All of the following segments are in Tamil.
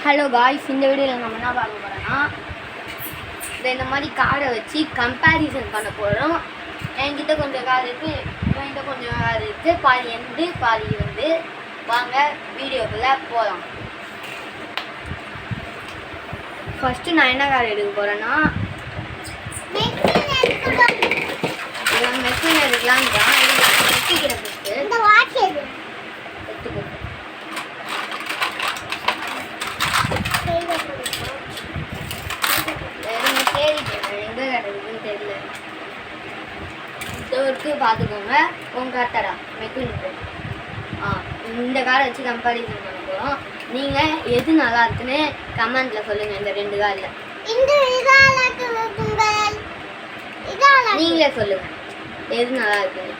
ஹலோ காய்ஸ், இந்த வீடியோவில் நம்ம என்ன பார்க்க போகிறோன்னா இந்த மாதிரி காரை வச்சு கம்பேரிசன் பண்ண போகிறோம். என்கிட்ட கொஞ்சம் கார் இருக்குது, என்கிட்ட கொஞ்சம் கார் இருக்குது, பாதி எந்து பாதி வந்து. வாங்க வீடியோக்குள்ளே போகலாம். ஃபஸ்ட்டு நான் என்ன கார் எடுக்க போகிறேன்னா மெஷின் எடுக்கலான்னு தான் எடுத்துக்கிறேன். ஃபஸ்ட்டு எடுத்துக்கோ. எங்கே கிடைக்குதுன்னு தெரியல. இருக்கு பார்த்துக்கோங்க. உங்கள் கார்டடா மெக்கானிக்கு. இந்த காரை வச்சு கம்பேரிசன் பண்ண போகிறோம். நீங்கள் எது நல்லா இருக்குன்னு கமெண்ட்டில் சொல்லுங்கள். இந்த ரெண்டு காரில் நீங்களே சொல்லுங்கள் எது நல்லா இருக்குன்னு.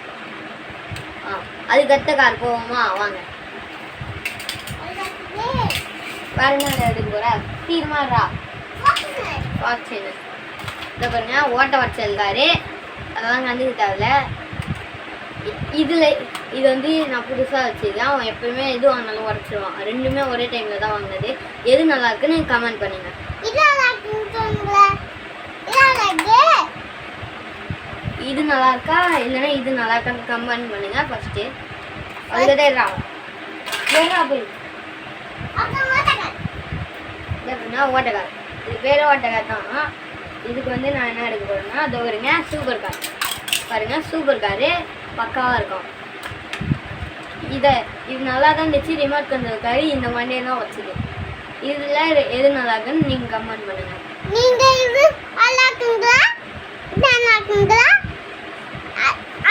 அதுக்கடுத்த கார் போவோமா? வாங்க. வேற என்ன எடுக்க போகிற? தீர்மாறா வாட்சேன்னு இதை பாருங்க. ஓட்ட வச்சல் காரு அதெல்லாம் கண்டுக்க தேவையில்ல. இது வந்து நான் புதுசாக வச்சுருக்கேன். அவன் எப்பவுமே எது வாங்கினாலும் உடச்சிடுவான். ரெண்டுமே ஒரே டைமில் தான் வாங்கினது. எது நல்லா இருக்குன்னு கமெண்ட் பண்ணுங்க. இது நல்லா இருக்கா இல்லைன்னா இது நல்லா இருக்கான்னு கமெண்ட் பண்ணுங்க ஃபஸ்ட்டு. அதுதான் வேறா போய் ஓட்டக்கார். இது பேர் ஓட்டக்கார் தான். இதுக்கு வந்து நான் என்ன எடுக்க போகிறேன்னா அது வருங்க சூப்பர் கார். பாருங்க, சூப்பர் காரு பக்காவாக இருக்கும். இது நல்லா தான் இருந்துச்சு. ரிமோட் கண்ட்ரோல் காரு இந்த வண்டியை தான் வச்சுது. இதில் எது நல்லா இருக்குன்னு நீங்கள் கமெண்ட் பண்ணுங்கள். நீங்கள் இது நல்லா இருக்குங்களா நல்லா இருக்குங்களா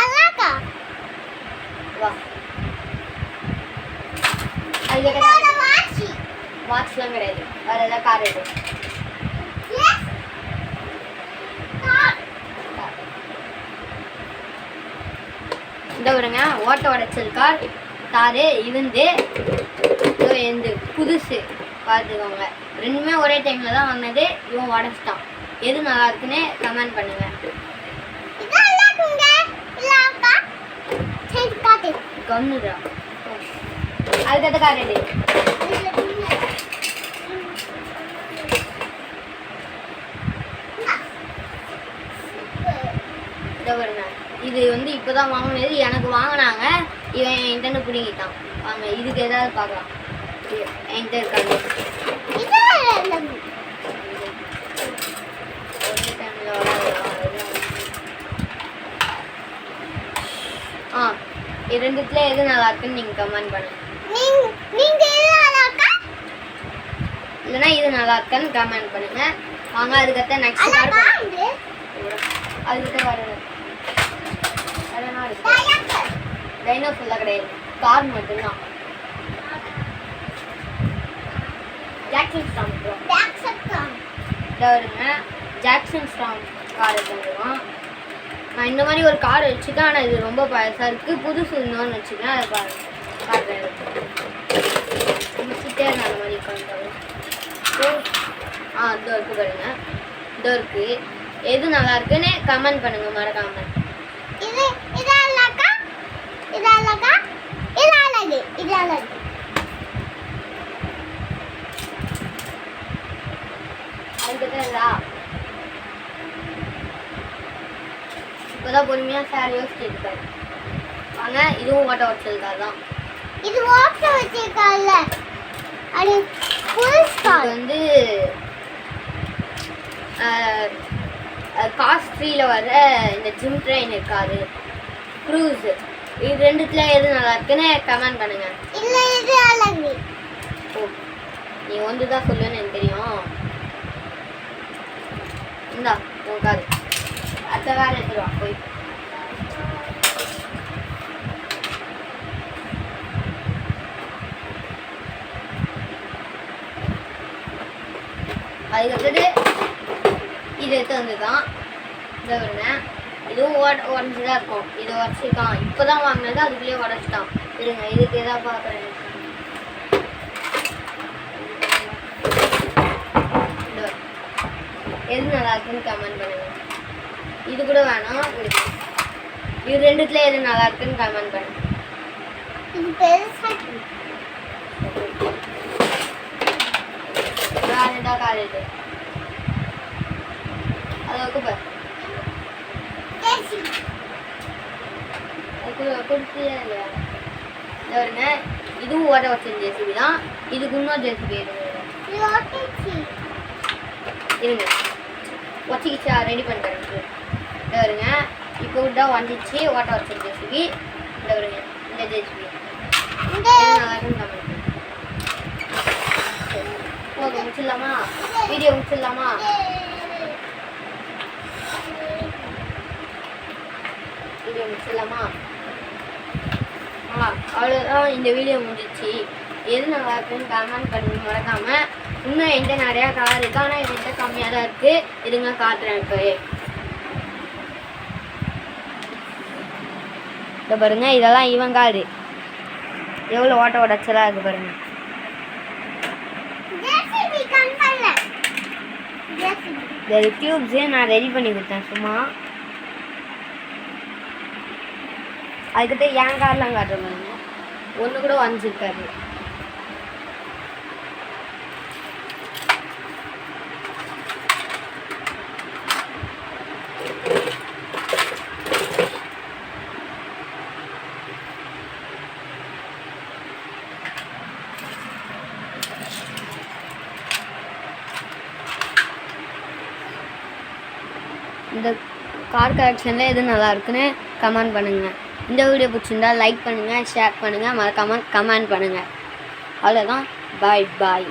அல்லாக்கா வா. வாட்ச்லாம் கிடையாது. வேறு ஏதாவது கார் எடு. இந்த வருங்க ஓட்ட உடைச்சல் கார் காரு. இருந்து எந்த புதுசு பார்த்துக்கோங்க. ரெண்டுமே ஒரே டைமில் தான் வாங்கினது. இவன் உடச்சிட்டான். எது நல்லா இருக்குன்னு கமெண்ட் பண்ணுங்க. கம்னுடா. அதுக்கடுத்த கார் எடு. இது வந்து இப்போதான் வாங்கினது. எனக்கு வாங்கினாங்க. இவன் என்கிட்ட பிடிங்கிட்டான். வாங்க இதுக்கு ஏதாவது பார்க்கலாம். என்கிட்ட இருக்காங்க. ரெண்டுத்துல எது நல்லா இருக்குன்னு நீங்க கமெண்ட் பண்ணுங்க. இல்லைன்னா இது நல்லா இருக்குன்னு கமெண்ட் பண்ணுங்க. வாங்க அதுக்கடுத்த நெக்ஸ்ட் கார். அதுக்கிட்ட வரணும். டைனோசர்லாம் கிடையாது, கார் மட்டும்தான். ஜாக்சன் ஸ்டாம் வருங்க. ஜாக்சன் ஸ்டாம் கார் எடுத்துருவோம். நான் இந்த மாதிரி ஒரு கார் வச்சுக்கேன். ஆனால் இது ரொம்ப பழசாக இருக்குது. புதுசு இன்னொன்று வச்சுக்கேன். அதை கார் முடிச்சுட்டே இருந்தேன். அந்த மாதிரி உட்காந்து இதோ இருக்குது பாருங்க. இதோ இருக்குது. எது நல்லா இருக்குன்னு கமெண்ட் பண்ணுங்க மறக்காம. இப்போதான் பொறுமையா சார் யோசிச்சு இருக்காரு. வாங்க இதுவும் ஓட்ட வச்சிருக்காரு தான். இது ஓட்ட வச்சிருக்காருல்ல, அது வந்து காஸ்ட் 3ல வர இந்த ஜிம் ட்ரெயின் இருக்காது க்ரூஸ். இது ரெண்டுத்துல எது நல்லா இருக்குன்னு கமெண்ட் பண்ணுங்க. இல்ல இது அழகு. ஓ, நீ ஒன்று தான் சொல்லுன்னு எனக்கு தெரியும். இந்தா உன் காரு. அடுத்த கார் எடுத்துருவா போய். அதுக்கடுத்தது இது எடுத்து வந்து தான் இதை வருங்க. இதுவும் உடஞ்சுதான் இருக்கும். இது உடச்சிருக்கான். இப்போதான் வாங்கினது, அதுக்குள்ளேயே உடச்சிட்டான். இருங்க இதுக்கு எதாவது பார்க்குறேன். எது நல்லா இருக்குன்னு கமெண்ட் பண்ணுங்க. இது கூட வேணாம். இது ரெண்டுத்துல எது நல்லா இருக்குன்னு கமெண்ட் பண்ணுங்க. இது பெருசா நல்லா கார் இருக்கு. அதை வைக்க கொடுத்து பாருங்க. இதுவும் ஓட்ட வச்ச ஜேசிபி தான். இதுக்கு இன்னொரு ஜேசிபி இருங்க ஒச்சிக்கிச்சா ரெடி பண்ணுறேன் பாருங்க. இப்போ விட்டா வந்துச்சு ஓட்ட வச்ச ஜேசிபி. இந்த வருங்க இந்த ஜேசிபி நல்லா இருக்குன்னு ஓகே முடிச்சிடலாமா? வீடியோ முடிச்சிடலாமா? வீடியோ முடிச்சிடலாமா? அவ்வளோதான், இந்த வீடியோ முடிஞ்சிச்சு. எது நல்லா இருக்குன்னு கமெண்ட் பண்ணி மறக்காம. இன்னும் என்கிட்ட நிறையா கார் இருக்கு, ஆனால் என்கிட்ட கம்மியாக தான் இருக்கு. இதுங்க காட்டுறேன். இப்போ பாருங்க, இதெல்லாம் இவன் காரு எவ்வளோ ஓட்ட உடச்சலாக இருக்கு பாருங்க. இந்த கியூப்ஸே நான் ரெடி பண்ணி கொடுத்தேன் சும்மா. அதுக்கிட்ட என் கார்லாம் காட்டுறேன். ஒன்று கூட வந்துருக்காரு. இந்த கார் கலெக்ஷனில் எது நல்லா இருக்குன்னு கமெண்ட் பண்ணுங்கள். இந்த வீடியோ பிடிச்சிருந்தா லைக் பண்ணுங்கள், ஷேர் பண்ணுங்கள், மறக்காமல் கமெண்ட் பண்ணுங்கள். அவ்வளோதான். பாய் பாய்.